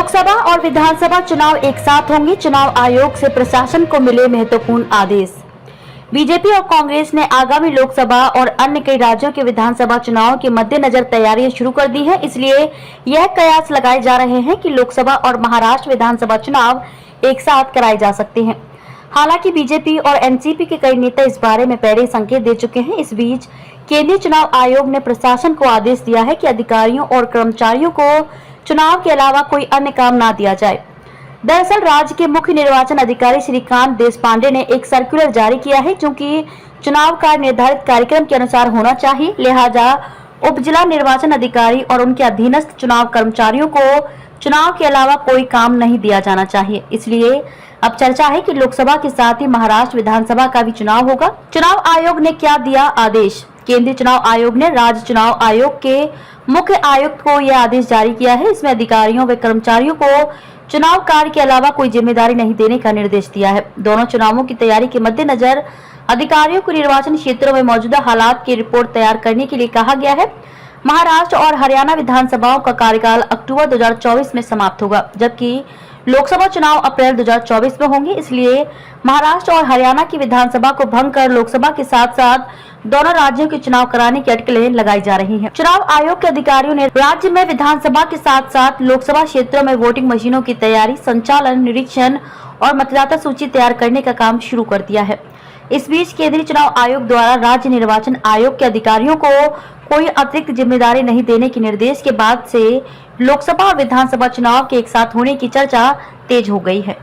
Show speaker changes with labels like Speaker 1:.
Speaker 1: लोकसभा और विधानसभा चुनाव एक साथ होंगे। चुनाव आयोग से प्रशासन को मिले महत्वपूर्ण आदेश। बीजेपी और कांग्रेस ने आगामी लोकसभा और अन्य कई राज्यों के विधानसभा चुनाव के मद्देनजर तैयारियां शुरू कर दी हैं। इसलिए यह कयास लगाए जा रहे हैं कि लोकसभा और महाराष्ट्र विधानसभा चुनाव एक साथ कराए जा सकते हैं। हालांकि बीजेपी और एनसीपी के कई नेता इस बारे में पहले संकेत दे चुके हैं। इस बीच केंद्रीय चुनाव आयोग ने प्रशासन को आदेश दिया है कि अधिकारियों और कर्मचारियों को चुनाव के अलावा कोई अन्य काम न दिया जाए। दरअसल राज्य के मुख्य निर्वाचन अधिकारी श्रीकांत देशपांडे ने एक सर्कुलर जारी किया है, क्योंकि चुनाव का निर्धारित कार्यक्रम के अनुसार होना चाहिए। लिहाजा उप जिला निर्वाचन अधिकारी और उनके अधीनस्थ चुनाव कर्मचारियों को चुनाव के अलावा कोई काम नहीं दिया जाना चाहिए। इसलिए अब चर्चा है कि लोकसभा के साथ ही महाराष्ट्र विधानसभा का भी चुनाव होगा। चुनाव आयोग ने क्या दिया आदेश? केंद्रीय चुनाव आयोग ने राज्य चुनाव आयोग के मुख्य आयुक्त को यह आदेश जारी किया है। इसमें अधिकारियों व कर्मचारियों को चुनाव कार्य के अलावा कोई जिम्मेदारी नहीं देने का निर्देश दिया है। दोनों चुनावों की तैयारी के मद्देनजर अधिकारियों को निर्वाचन क्षेत्रों में मौजूदा हालात की रिपोर्ट तैयार करने के लिए कहा गया है। महाराष्ट्र और हरियाणा विधानसभाओं का कार्यकाल अक्टूबर 2024 में समाप्त होगा, जबकि लोकसभा चुनाव अप्रैल 2024 में होंगे। इसलिए महाराष्ट्र और हरियाणा की विधानसभा को भंग कर लोकसभा के साथ साथ दोनों राज्यों के चुनाव कराने की अटकलें लगाई जा रही हैं। चुनाव आयोग के अधिकारियों ने राज्य में विधानसभा के साथ साथ लोकसभा क्षेत्रों में वोटिंग मशीनों की तैयारी, संचालन, निरीक्षण और मतदाता सूची तैयार करने का काम शुरू कर दिया है। इस बीच केंद्रीय चुनाव आयोग द्वारा राज्य निर्वाचन आयोग के अधिकारियों को कोई अतिरिक्त जिम्मेदारी नहीं देने के निर्देश के बाद से लोकसभा और विधानसभा चुनाव के एक साथ होने की चर्चा तेज हो गई है।